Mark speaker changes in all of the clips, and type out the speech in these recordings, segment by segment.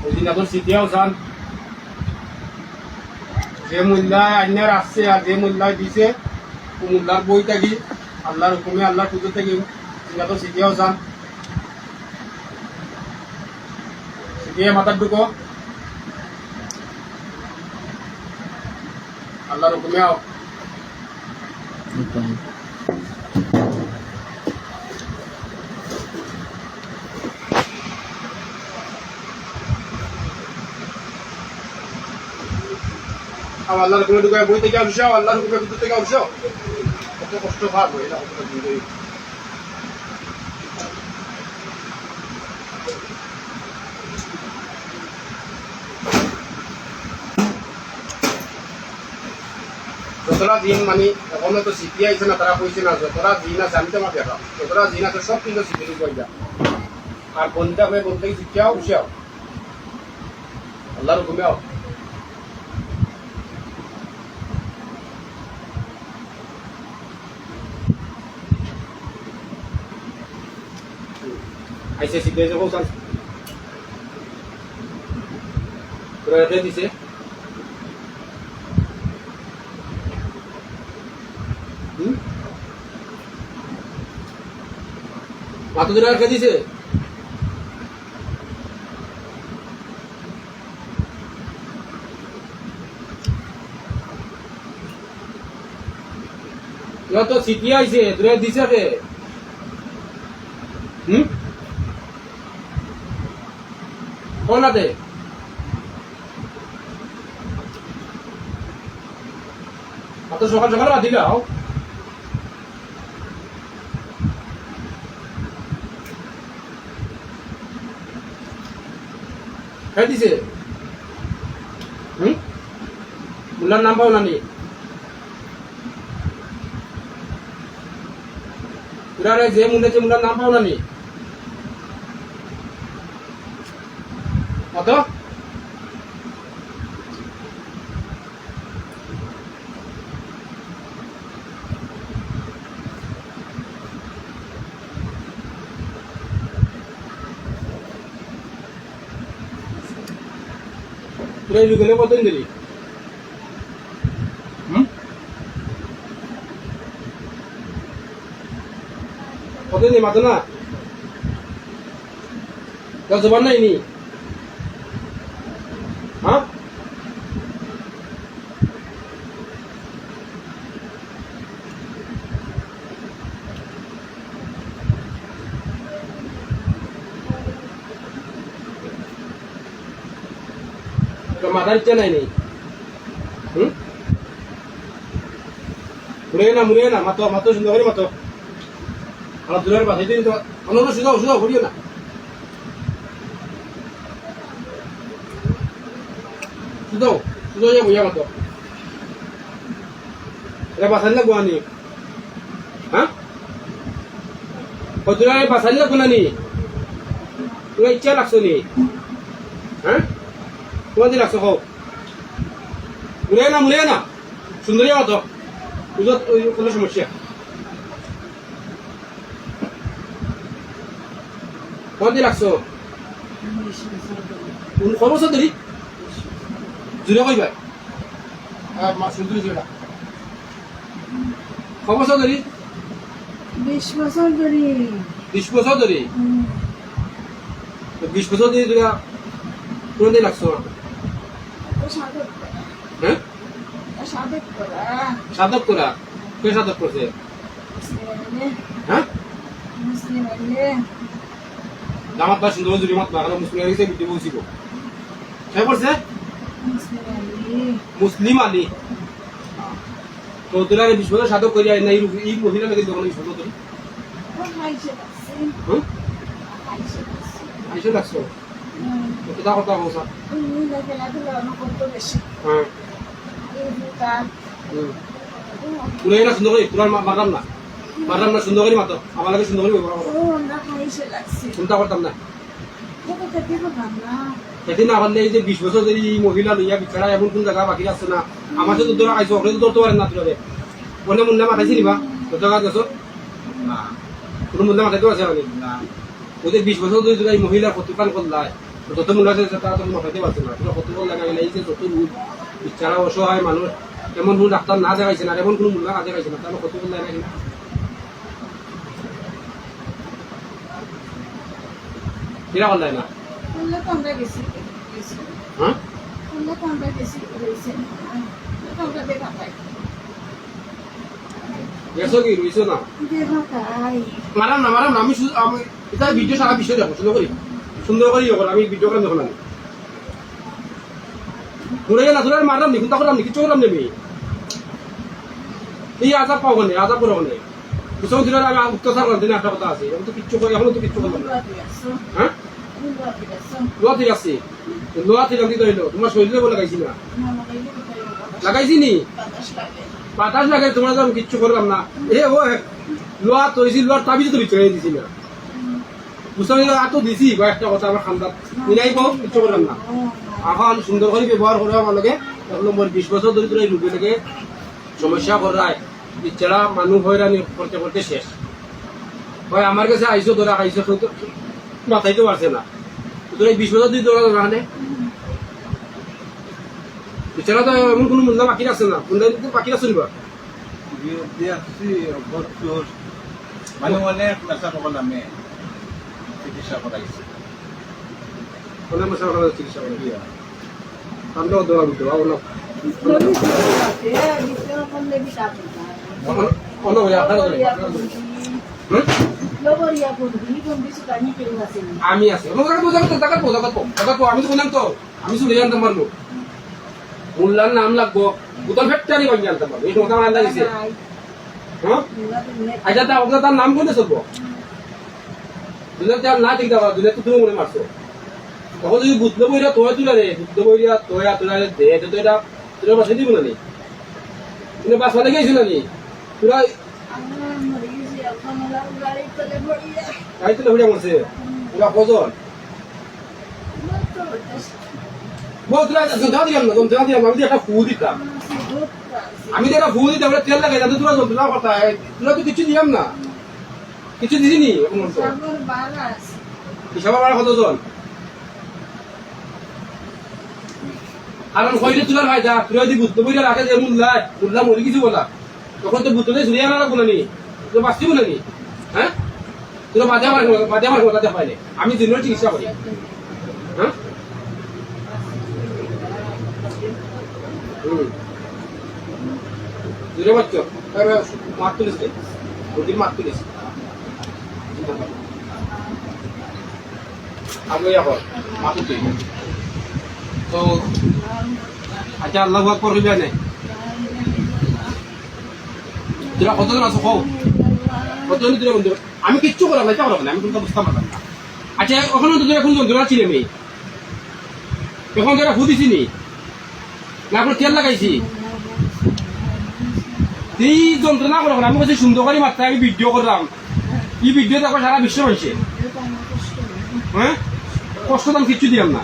Speaker 1: ওই দিন এখন সিটিয়াও চান যে মূল্যায় আইনার আসছে আর যে মূল্যায় দিছে ও মূল্যার বই থাকি আল্লাহর হুকুমে আল্লাহর পুজো থাকি এখন সিটিয়াও চান সিটিয়ে মাথার ঢুকো আল্লাহর হুকুমে আও আল্লাহর হুকুমে ঢুকে বই থেকে আসছো আল্লাহর হুকুমে ভিতর থেকে আসছো কত কষ্ট ভাগ হয়ে না যতটা দিন মানে এখনো তো সিটি আইছে না তারা কইছে না যতটা দিন আছে আমি তো আমার দেখাম যতটা দিন আছে সব কিন্তু সিটি কই যা আর বলতে হবে বলতে শিখিয়াও উঠিয়াও আল্লাহর হুকুমে আও আইসে সিটি এসে পৌঁছান পুরো রেখে দিছে মাথা ধরে রেখে দিছে তো সিটি আইছে ধরে দিছে কে কোনাতে অত সকাল সকাল বাদি গাও হ্যাঁ দিছে মুলার নাম পাও নানি পুরারে যে মুলেছে মুলার নাম পাও নানি কত পুরাই গেলে কতদিন দিলি কতদিন মাতো না জবান নাই নি হ্যাঁ মাথার ইচ্ছা নাই নেই মুড়ে না মাতো মাতো সুন্দর করে মাতো আমার দূরের পাশে দিন তো অন্য সুদাও সুদাও করিও না সুদাও সুদাও যা বুঝা মাতো এটা বাসার লাগবো আনি হ্যাঁ দূরের বাসার লাগবো না নি তোমার ইচ্ছা লাগছো নি হ্যাঁ তোমার দিয়ে লাগছো হোক মুড়ে না সুন্দরী মাতো বুঝো কোনো সমস্যা কত দিয়ে লাগছো কত বছর ধরি জুড়ে কইবা সুন্দরী জুড়া কত বছর ধরি
Speaker 2: 20 বছর ধরি
Speaker 1: 20 বছর ধরি 20 বছর ধরি জুড়া কোন দিয়ে লাগছো হ্যাঁ সাধক করা কে সাধক করছে হ্যাঁ দামাত বা সুন্দর জুড়ি মাত বাগানো মুসলিম আলী বিদ্যুৎ বলছিল কে করছে মুসলিম আলী তো তোরা 20 বছর সাধক করি না এই মহিলা নাকি দোকানে 20 বছর ধরি আইসে লাগছো কথা কথা বলছা হ্যাঁ পুরো না সুন্দর করে পুরো মারলাম না সুন্দর করে মাতো আমার লাগে সুন্দর করে ব্যবহার করো চিন্তা করতাম না সেদিন না পারলে এই যে 20 বছর ধরে এই মহিলা লইয়া বিছাড়া এমন কোন জায়গা বাকি আছে না আমার সাথে ধরো আইসো ওখানে তো ধরতে পারেন না তোরে মনে মনে মাথায় চিনিবা তোর জায়গা গেছো না কোনো মূল্য মাথায় তো আছে আমি না ওদের 20 বছর ধরে যদি এই মহিলার প্রতিপালন করলায় যত মনে আছে তারা তখন মাথাতে পারছে না তোরা প্রতিপালন লাগাইলে এই যে যত রোগ বিচারা অসহায় মানুষ এমন কোনো ডাক্তার না দেখাইছে না এমন কোনো মূল্য না দেখাইছে না তারা প্রতিপালন লাগাই না এরা করলাই না
Speaker 2: বললে তো আমরা গেছি
Speaker 1: হ্যাঁ
Speaker 2: বললে তো আমরা গেছি রয়েছে আমরা দেখা পাই
Speaker 1: গেছো কি রইছো না
Speaker 2: দেখা পাই
Speaker 1: মারাম না আমি শুধু আমি এটা ভিডিও সারা বিষয় দেখো সুন্দর করি ইয়ে করো আমি ভিডিও করে দেখো না ঘুরে গেল আসলে মারলাম নি কিন্তু করলাম নি কিছু করলাম নেই এই আজাব পাবো না আজাব করবো না কিছু দিন আমি অত্যাচার করলাম দিনে একটা কথা আছে আমি তো কিচ্ছু করি এখনো তো কিচ্ছু করলাম না হ্যাঁ লোয়া ঠিক আছে লোয়া ঠিক আছে তোমার শরীরে বলে লাগাইছি না লাগাইছি নি বাতাস লাগে তোমরা তো আমি কিচ্ছু করলাম না এ ও লোয়া তৈছি লোয়ার তাবিজ তো ভিতরে দিছি না বুঝতে আর তো দিছি কয়েকটা কথা আমার খান্দার মিলাই পাও কিচ্ছু করলাম না এখন সুন্দর করে ব্যবহার করে আমার লগে 20 বছর ধরে তোর এই রোগী থেকে সমস্যা করায় বিচরা মানুষ হয়রানি করতে করতে শেষ হয় আমার কাছে আইসো ধরা আইসো মাথাইতে পারছে না তোর এই 20 বছর ধরে ধরা না বিচরা তো এমন কোনো মূল্য বাকি আছে না মূল্য বাকি আছে নিবা
Speaker 3: মানে অনেক নেশা করবো নামে চিকিৎসা করাইছে
Speaker 1: অনেক মশা করা চিকিৎসা করে আমরা দোয়া দিতে অনেক অনেক হয়ে আপনার আমি আছি আমি তো বললাম তো আমি শুনে জানতাম পারবো মোল্লার নাম লাগবো বোতল ফ্যাক্টরি বানিয়ে জানতাম পারবো এই সময় আমার আন্দাজ দিছে হ্যাঁ আচ্ছা তার নাম কোনটা চলবো দুনিয়া তার না ঠিক দাও দুনিয়া তো তুমি মনে মারছো তখন যদি বুদ্ধ বইরা তোয়া তুলে রে বুদ্ধ বইরা তোয়া তুলে দে তো এটা তোরা বাসা দিব না নি তুমি বাসা লেগে গেছিল নি তোরা গাড়ি তুলে ঘুরে মরছে তোরা কজন তোরা যন্ত্রণা দিলাম না যন্ত্রণা দিলাম আমি একটা ফু দিতাম আমি একটা ফু দিতাম তেল লাগাই যাতে তোরা যন্ত্রণা করতা তোরা তো কিছু দিলাম না কিছু দিদিনি হিসাব আমার কতজন কারণ কইলে তোলার ভাই যা তুই যদি বুদ্ধ বইটা রাখে যে মুল্লা মরি কিছু বলা তখন তো বুদ্ধ দিয়ে শুনিয়ে আনা লাগবো না নি তো বাঁচতিব না নি হ্যাঁ তোরা বাদে আমার কথা পাইলে আমি দিনের চিকিৎসা করি হ্যাঁ দূরে বাচ্চ মার তুলিস রুটির মার তুলিস আগে এখন মাতুতি তো আচ্ছা আল্লাহ আকবার হইবে না তোরা কতজন আছো কও কতজন তোরা বন্ধু আমি কিচ্ছু করাম না এটা করাম না আমি কোনো বুঝতে পারলাম না আচ্ছা ওখানে তো তোরা এখন যন্ত্রণা ছিলে মেয়ে এখন তোরা ফুদিছি নি না এখন তেল লাগাইছি এই যন্ত্রণা করো আমি কাছে সুন্দর করে মাত্রায় আমি ভিডিও করলাম এই ভিডিও দেখো সারা বিশ্ব হয়েছে হ্যাঁ কষ্ট দাম কিচ্ছু দিলাম না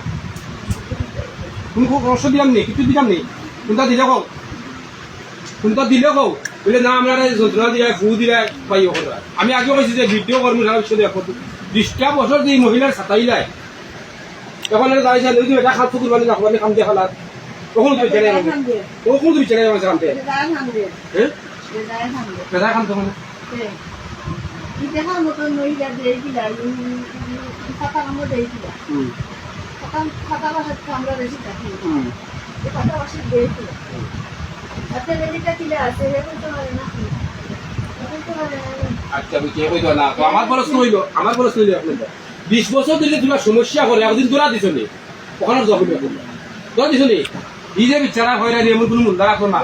Speaker 1: তুমি খুব কষ্ট দিলাম নি কিছু দিলাম নি কোনটা দিলে কও কোনটা দিলে কও বলে না আমরা যন্ত্রণা দিয়ে ফু দিলে পাই করা আমি আগেও কইছি যে ভিডিও কর্মী সারা বিশ্ব দেখো 20টা বছর যে মহিলার সাতাই যায় তখন দাঁড়িয়েছে যদি এটা খাত ফুকুর মানে রাখবো কাম দিয়ে খালার তখন তুমি ছেড়ে তখন তুমি ছেড়ে যাবে কামতে হ্যাঁ বেদায় খান তখন আচ্ছা আমি কে কইতো না তো আমার বড় শুনইলো 20 বছর ধরে তোমার সমস্যা করে একদিন তোরা দিছ নি ওখানে জব দিবে তোরা দিছ নি এই যে বিচারা হয়রানি এমন কোনো মূল্য রাখো না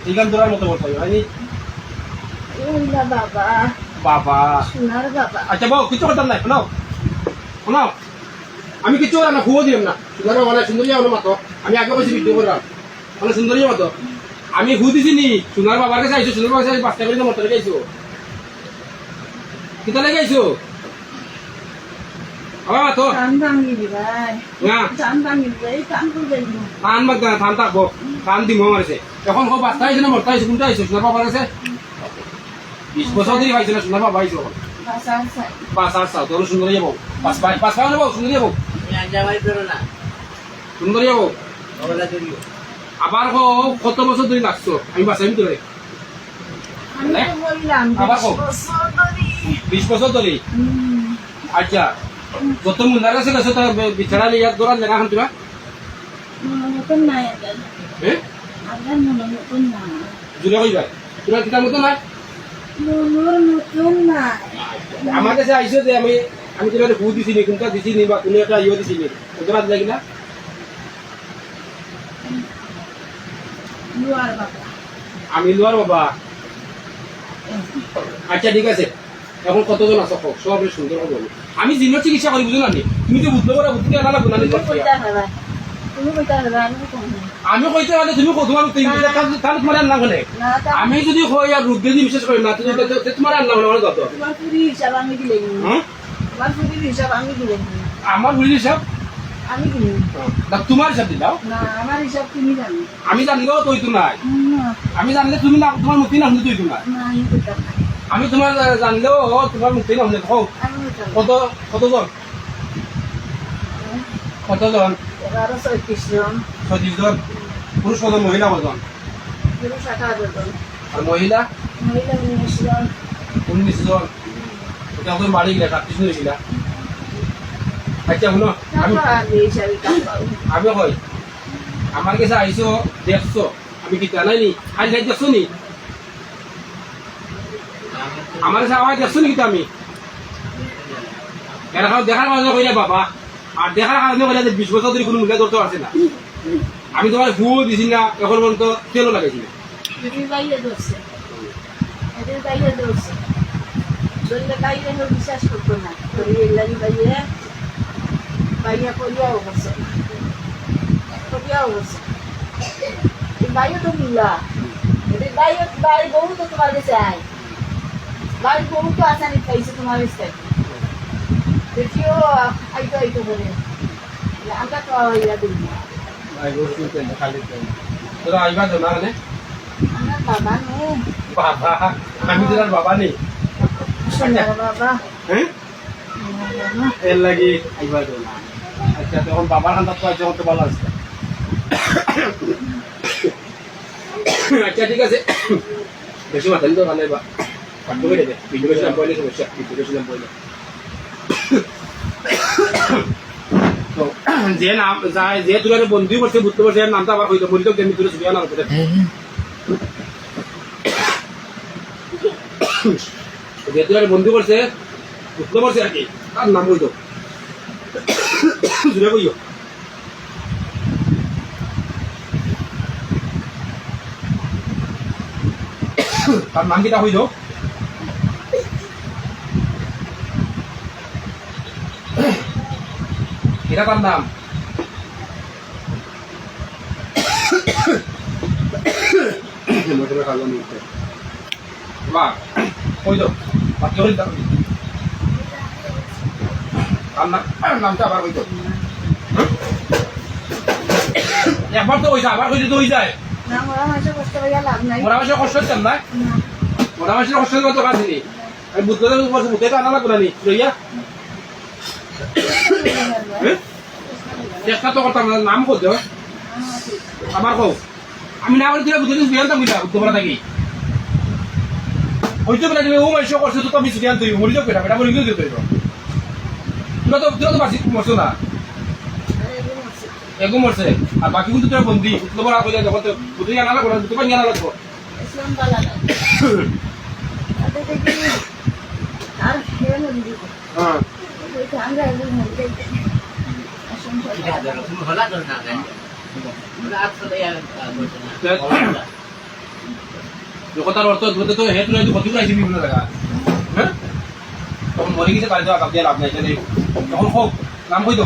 Speaker 1: ঠিক আছে তোরার মতো বলতে হয়নি বাবা আচ্ছা বাবু কিছু করতাম না শোনাও শোনাও আমি কিছু করাম না খুবও দিলাম না সুন্দর মানে সুন্দরী আমার মাতো আমি আগে বসে ভিডিও করলাম মানে সুন্দরী মাতো আমি হু দিছি নি সোনার বাবার কাছে আইসো সোনার বাবার কাছে বাচ্চা করে মতো লেগে আইসো কিতা লেগে আইসো আমার মাতো কান মাগ ধান থাকবো কান দিব মারছে এখন বাচ্চা আইসো না মরতা আইসো কোনটা আইসো সোনার বাবার কাছে 20 বছর ধরে পাইছে না শোনা পাইছো
Speaker 2: Pasal saya.
Speaker 1: 5-8 সাল তোর সুন্দর যাবো 5 যাবো সুন্দর যাবো সুন্দর যাবো আবার কত বছর ধরে লাগছো আমি বাসাই ধরে
Speaker 2: Anda boleh
Speaker 1: Apa kok? 20 বছর ধরে আচ্ছা যত মুন্দার আছে গেছে তো বিছানা লিয়া দৌড়ান লেখা খান তুমি
Speaker 2: Mungkin naik kan?
Speaker 1: হ্যাঁ
Speaker 2: Ada mungkin naik.
Speaker 1: জুড়ে কইবা তোমার কিতার মতো নাই
Speaker 2: Mungkin naik.
Speaker 1: আমার কাছে আইসো যে আমি তোমার ভূ দিছি নি কোনটা দিছি নি বা কোনো একটা ইয়ে দিছি নি দৌড়ান লাগি না
Speaker 2: Luar bapak.
Speaker 1: আমি লোয়ার বাবা আচ্ছা ঠিক আছে এখন কতজন আছো সব সুন্দর হবে আমি জিন্ন চিকিৎসা করি বুঝো না তুমি তো বুঝতে পারো বুঝতে না বুঝতে
Speaker 2: Kamu kita ada anu kok.
Speaker 1: আমি কইতে পারলে তুমি কত মানুষ তাহলে তোমার আর নাম বলে
Speaker 2: Nah, tak.
Speaker 1: আমি যদি কই আর রূপ দিয়ে বিশেষ করি না তুমি তোমার আর নাম বলে কত
Speaker 2: Tuan Puri siapa kami giling?
Speaker 1: হ্যাঁ
Speaker 2: Tuan Puri siapa kami giling?
Speaker 1: আমার বুঝলি সব
Speaker 2: Kami giling.
Speaker 1: তোমার হিসাব দিলাও
Speaker 2: Nah, আমার হিসাব তুমি জানো।
Speaker 1: আমি জানলেও তুই তো নাই
Speaker 2: না,
Speaker 1: আমি জানলে তুমি না তোমার মুক্তি না হলে তুই তো নাই
Speaker 2: না, আমি বুঝতাম না।
Speaker 1: আমি তোমার জানলেও তোমার মুক্তি না হলে হোক
Speaker 2: আমি বুঝতাম না।
Speaker 1: কতজন কতজন
Speaker 2: 1131 জন,
Speaker 1: 36 জন পুরুষ কত মহিলা কতজন
Speaker 2: পুরুষ 18 জন,
Speaker 1: আর মহিলা
Speaker 2: মহিলা 19 জন।
Speaker 1: 19 জন এটা তো বাড়ি গেলে 36 জন গেলা আচ্ছা শুনো আমি
Speaker 2: তারপর আর এই হিসাবে কাজ পাবো।
Speaker 1: আমি কই আমার কাছে আইসো দেখছো আমি কি জানাই নি খাই খাই দেখছো নি আমার কাছে আওয়াজ দেখছো নি কিন্তু আমি এরকম দেখার কারণে কইলে বাবা আর দেখার কারণে কইলে যে 20 বছর ধরে কোনো মূল্য ধরতে পারছে না আমি তোমার ফুও দিছি না এখন পর্যন্ত তেলও লাগাইছি না
Speaker 2: এদের বাইরে ধরছে। এদের বাইরে ধরছে। ধরলে বাইরে কেউ বিশ্বাস করতো না। ধরে এই লাগি বাইরে করিয়াও করছে। করিয়াও করছে। এই বাইরে তো মিলা। এদের বাইরে বহু তো তোমার কাছে আয়। বাইরে বহু তো আসানি পাইছে তোমার কাছে। দেখিও আইতো করে। আমরা তো ইয়া দিই না।
Speaker 1: আই গোস কিন্তু খালি তোরা আইবা তো না মানে
Speaker 2: আমার বাবা নো।
Speaker 1: বাবা আমি তোর বাবা নেই
Speaker 2: শোনো বাবা।
Speaker 1: হ্যাঁ
Speaker 2: বাবা।
Speaker 1: এর লাগি আইবা তো না আচ্ছা তখন বাবার হাত তো আছে তো ভালো আছে আচ্ছা ঠিক আছে বেশি মাথা তো ভালো বা কাটতে হবে রে ভিডিও বেশি নাম পয়লে সমস্যা ভিডিও বেশি নাম পয়লে তো যে নাম যায় যে তুই বন্ধু করছে বুঝতে পারছে এর নামটা আবার হইতো বলতো কেমনি তুই সুবিধা না করতে যে তুই বন্ধু করছে বুঝতে পারছে আর কি তার নাম হইতো জুড়ে কইও তার নাম কিটা হইল এটা তার নাম হইল বাকি হইল তার নামটা আবার হইতো একবার তো হয়েছে আবার হইতে তো হয়ে যায়
Speaker 2: না মোরা মাসে কষ্ট করিয়া লাভ নাই।
Speaker 1: মোরা মাসে কষ্ট হচ্ছে না
Speaker 2: না।
Speaker 1: মোরা মাসে কষ্ট কত কাজ নেই আমি বুঝতে বুঝতে তো আনা লাগবে না নি রইয়া চেষ্টা তো করতাম নাম করতে আমার কও আমি না বলে তুই বুঝতে বিয়ানতাম বুঝা বুঝতে পারা থাকি হইতে পারে তুমি ও মাইশো করছে তো আমি সুবিয়ান তুই মরি যাও কেটা বেটা মরি গেল তুই তোরা তো বাসি মরছো না এগো মরছে আর বাকি কিন্তু তোরা বন্দি বুঝতে পারা কইলে যখন তো বুঝতে আনা লাগবে বুঝতে পারি আনা লাগবে
Speaker 2: ইসলাম পালা না। আতে দেখি আর হেন দিদি।
Speaker 1: হ্যাঁ
Speaker 2: ওই ঠান্ডা একদম হয়ে যাইতে। আসুন
Speaker 1: কথার অর্থ ধরতে তো হেতু নাই ক্ষতি করাইছি বিভিন্ন জায়গা হ্যাঁ তখন মরে গেছে তাই দেওয়া দিয়ে লাভ নাই তখন হোক নাম কই তো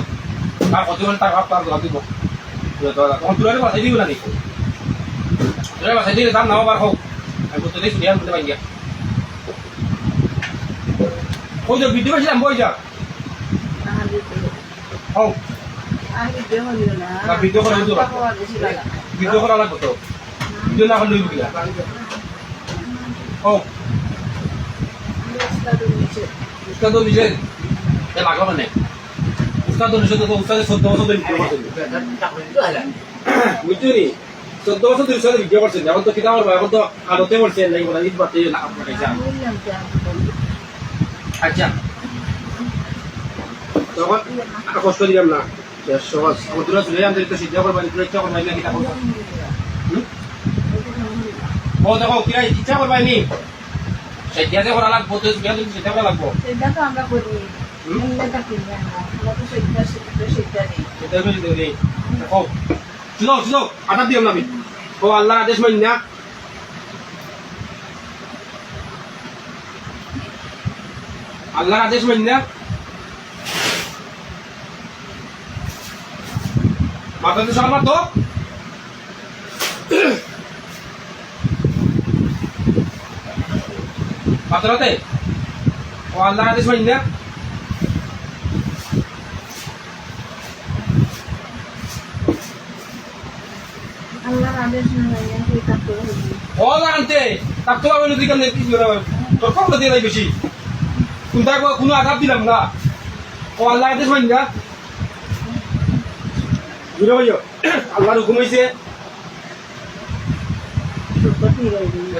Speaker 1: তার ক্ষতি করে তার ভাব তার জবাব দিব তখন তুলে বাসাই দিব নাকি তুলে বাসাই দিলে তার নাম আবার হোক আমি বলতে দেখি ধ্যান করতে পারি ওই যে ভিডিও ছিলাম বই যা
Speaker 2: আর দিতে।
Speaker 1: হোক
Speaker 2: আর দিতে হলো না।
Speaker 1: না, ভিডিও করে দিতে হবে।
Speaker 2: পাওয়া বেশি লাগা।
Speaker 1: ভিডিও করা লাগবে তো ভিডিও না করলে গিয়া হোক উস্তাদ নিজে এ লাগলো মানে উস্তাদ নিজে তো উস্তাদের 14 বছর ধরে ভিডিও করছেন বুঝলি 14 বছর ধরে উস্তাদ ভিডিও করছেন এখন তো কিতাব এখন তো আলোতে বলছেন নাই বলা ঈদ বাতে লাভ পাঠাইছে আচ্ছা তখন কষ্ট দিলাম না সহজ আমার তোরা চলে যান তো সিদ্ধা করবেন তোরা ইচ্ছা করবেন না কিতাব ও দেখো কি ইচ্ছা করবেন নি সেটাতে করা লাগবো তো সেটা করা লাগবো
Speaker 2: সেটা তো আমরা করি এটা করি আমরা তো সেটা নেই
Speaker 1: সেটা বেশি দেরি ও শুনো আটা দিও না আমি ও আল্লাহর আদেশ মানি না আল্লাহর আদেশ মানি না মাথা তো সামনে তো পাতরাতে ও আল্লাহর আদেশ মানি না
Speaker 2: আল্লাহর আদেশ না কি করতে হবে
Speaker 1: ও জানতে তার তো আমি দিকে নেই কিছু না তোর কত দিয়ে নাই বেশি কোনটা কোনো আঘাত দিলাম না ও আল্লাহর আদেশ মানি না বুঝে ভাইও আল্লাহর হুকুম হইছে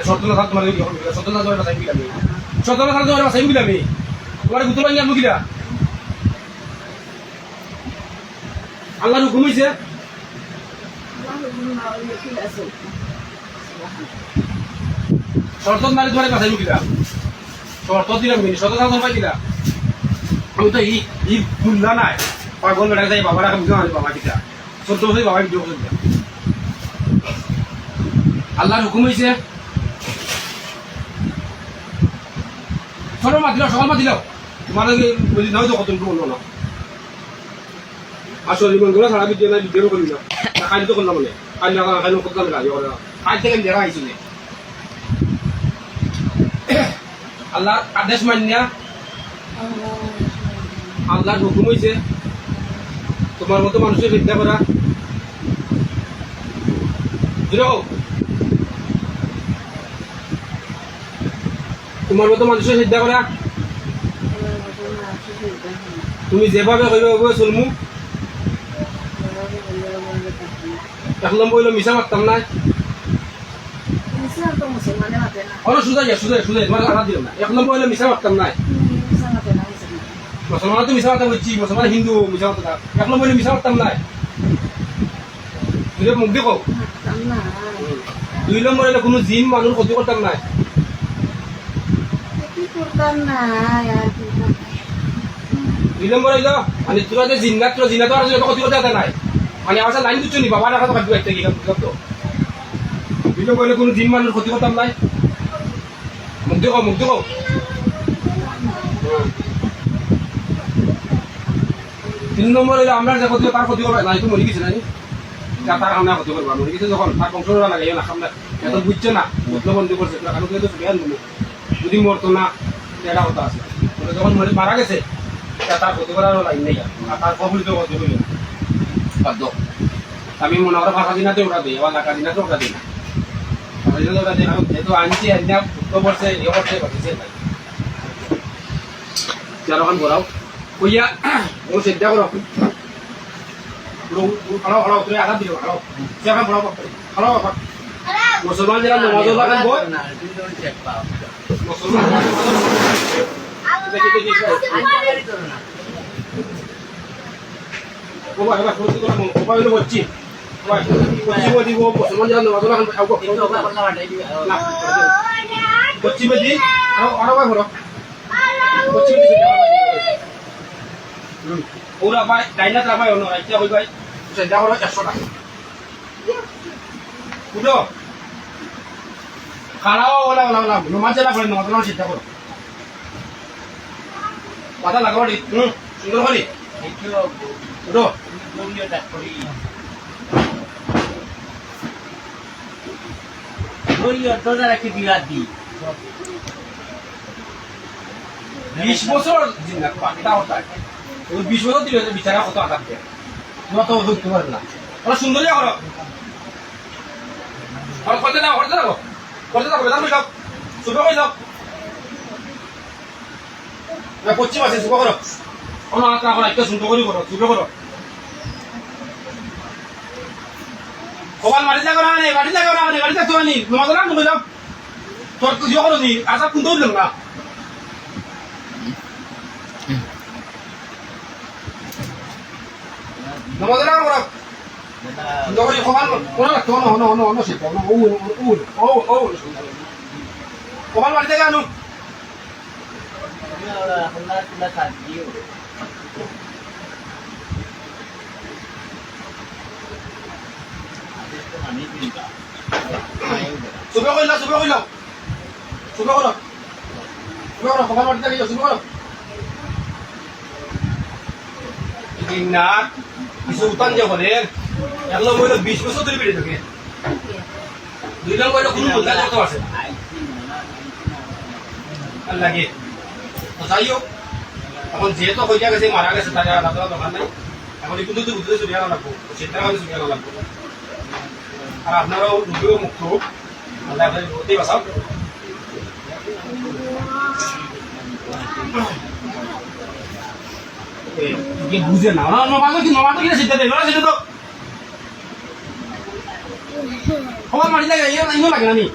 Speaker 1: সত্তর সাল তোমার সত্তর সাল তোমার সাইন দিলাম সত্তর সাল তোমার সাইন দিলাম তোমার গুতো ভাঙি আমি কিলা আল্লাহর হুকুম হইছে শর্ত মারি তোমার কাছে কিলা শর্ত দিলাম কিন্তু সত্তর সাল তোমার কিলা আমি তো ই ভুললা নাই পাগল বেড়া যাই বাবার আগে বুঝে বাবা কিলা 14 বছর বাবা ভিডিও করতে আল্লাহর হুকুম হইছে ছোট মা দিল সকাল মা দিল তোমার বলি নয় তো কত বললো না আসলে মনগুলো সারা ভিডিও না ভিডিও করি না কালি তো করলাম মানে কালি কালি করতাম না কাল থেকে দেখা আইছিল আল্লাহ আদেশ মানিয়া আল্লাহর হুকুম হইছে তোমার মতো মানুষের বিদ্যা করা তোমার মতো মানুষের চিন্তা করা তুমি যেভাবে কইবে ওইভাবে চলমু 1 নম্বর হইলো মিশা মারতাম না সুদে তোমার আঘাত দিলাম না 1 নম্বর হইলো মিশা মারতাম না মুসলমান তো মিশা মারতাম হচ্ছি মুসলমান হিন্দু মিশা মারতাম না 1 নম্বর হইলো মিশা মারতাম না তুই মুখ দেখো 2 নম্বর হইলো কোনো জিন মানুষ ক্ষতি করতাম না দুই নম্বর হইলো মানে তোরা যে জিন্নাত আর ক্ষতি করতে নাই মানে আমার লাইন দিচ্ছ নি বাবা রাখা তো কাটবে একটা গিয়ে তো দুই নম্বর হইলো কোনো জিন মানুষ ক্ষতি করতাম নাই মুখ দেখো 3 নম্বর হইলো আমরা যে ক্ষতি তার ক্ষতি করবে নাই তো মরে গেছে নাই তার আমরা ক্ষতি করবো মরে গেছে যখন তার বংশরা লাগাই না সামনে এত বুঝছে না বুঝলো বন্ধু করছে কারণ তো জ্ঞান বলি যদি মরতো না এটা কথা আছে যখন মারা গেছে তার ক্ষতি করার লাইন নেই আর তার কবলিত ক্ষতি করি বাধ্য আমি মনে করা ফাঁকা দিনাতে ওটা দিই আবার লাখা দিনাতে ওটা দিই না ওটা দিই যেহেতু আনছি আনিয়া ভুক্ত করছে ইয়ে করছে বাকিছে যারখান বলাও কইয়া ও চিন্তা করো হালো তুমি আঘাত দিও হালো সেখান বড় হালো মুসলমান যারা নামাজ লাগান বই মুসলমান বলছি মুসলমান যারা নামাজ লাগান পশ্চিমে দি আরো ঘর পশ্চিমে ওরা ভাই ডাইনা ভাই অন্য রাইটা হই ভাই সেটা হলো 100 টাকা বুঝো খারাও ওলা নমাজ না করে নমাজ না চিন্তা করো পাতা লাগাও দি সুন্দর করে বুঝো মূল্যটা করি মূল্য তোরা রাখি দিলা দি 20 বছর জিন্দা পাটা হতা ওই 20 বছর দিলে বিচারা কত আঘাত দেয় তোমরা তো ধরতে পারবে না ওরা সুন্দরই করো আর করতে দাও বেদান হয়ে যাও শুরু হয়ে যাও পশ্চিম আছে চুপ করো কোনো হাত রাখো না একটু শুনতে করি করো চুপ করো কবাল মাটি লাগো না মাটি লাগো না গাড়ি থাকতো নি নমাজ না তুমি যাও তোর তো জিও করো নি আশা কোন দৌড় না নমাজ না করো নগরী কবাল কোন রাখতো না সে কোন ও কবাল মাটি থেকে আনো সুবে কইলা কবাল মাটি থেকে সুবে করো না কিছু উতান যে হলে এগুলো বইলো 20 বছর ধরে বেড়ে থাকে দুই লাখ বইলো কোনো উতান করতে পারছে আর লাগে তো যাই হোক এখন যেহেতু হয়ে গেছে মারা গেছে তাই আর দোকান নাই এখন একটু তো বুঝতে চলে আনা লাগবো সেটা আমি চলে আনা লাগবো আর আপনারাও রুগীও মুক্ত আল্লাহ আপনাদের রুগীতেই বাঁচাও বুঝে না নমাজ কি সিদ্ধা দেবে সেটা তো খবর মারি লাগে ইনো লাগে না নি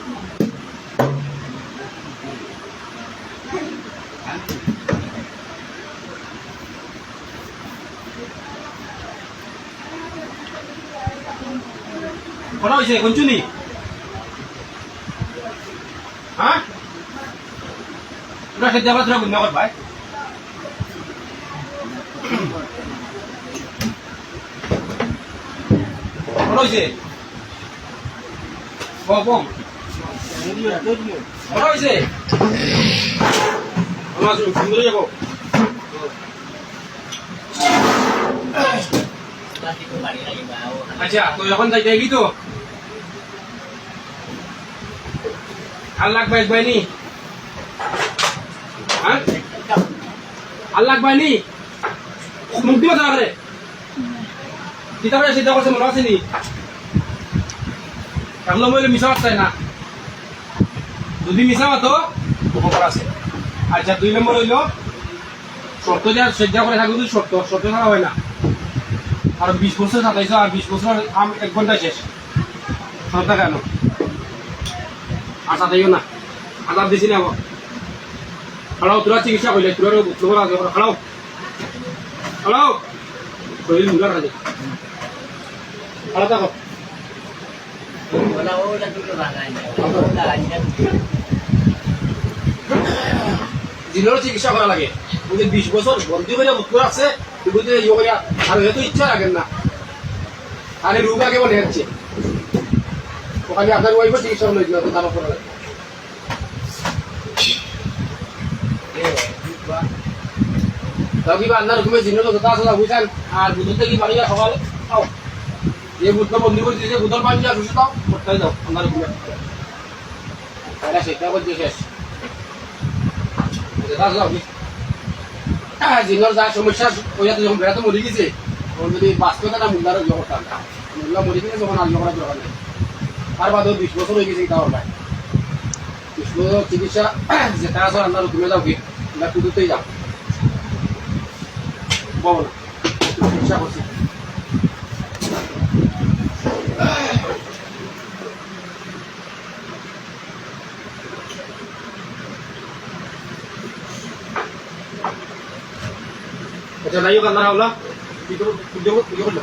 Speaker 1: কটা হয়েছে কঞ্চুনি হ্যাঁ ওটা খেতে আবার তোরা গুণ কর ভাই কটা হয়েছে কম কটা হয়েছে আমার সুন্দর যাবো আচ্ছা তো এখন যাইতে গি তো আল্লাহ বাইনি হ্যাঁ আল্লাহ বাইনি মুক্তি কথা করে কিতাবে সিদ্ধা করছে মনে আছে নি কারণ বলে মিশা চাই না যদি মিশা মাতো উপকার আছে আচ্ছা 2 নম্বর হইল শর্ত যা সজ্জা করে থাকবে শর্ত ছাড়া হয় না আর 20 বছর সাতাইছো আর 20 বছর 1 ঘন্টায় শেষ শর্ত কেন আশা দিও না আদাব দিছি না খাড়াও তোরা চিকিৎসা করলে তোর তোমার আগে খাড়াও শরীর মুগার আছে খাড়া থাকো জিনের চিকিৎসা করা লাগে 20 বছর বন্দি করে উত্তর আছে আর হয়তো ইচ্ছা রাখেন না আরে রোগ আগে মনে হচ্ছে ওখানে আপনার ওয়াইফ চিকিৎসা হলো দাম করা লাগে কিবা আপনার ঘুমে জিনের কথা আছে বুঝছেন আর বুধুর থেকে বাড়িয়া সকাল খাও যে বুধটা বন্দি করে দিয়েছে বুধর পানি যা সুস্থ দাও করতে দাও আপনার ঘুমে সেটা করছে শেষ জিনের যা সমস্যা ওইয়াতে যখন বেড়াতে মরে গেছে তখন যদি বাস্তবতা মূল্যারও ইয়ে করতাম মূল্য মরে গেছে যখন আর ইয়ে করার দরকার নেই তার বাদেও 20 বছর হয়ে গেছে তাও ভাই 20 বছর চিকিৎসা যেটা আছে আপনার ঘুমে যাও কি না কুদুতেই যাও বলো না চিকিৎসা করছি আচ্ছা যাই হোক আল্লাহ কি করবো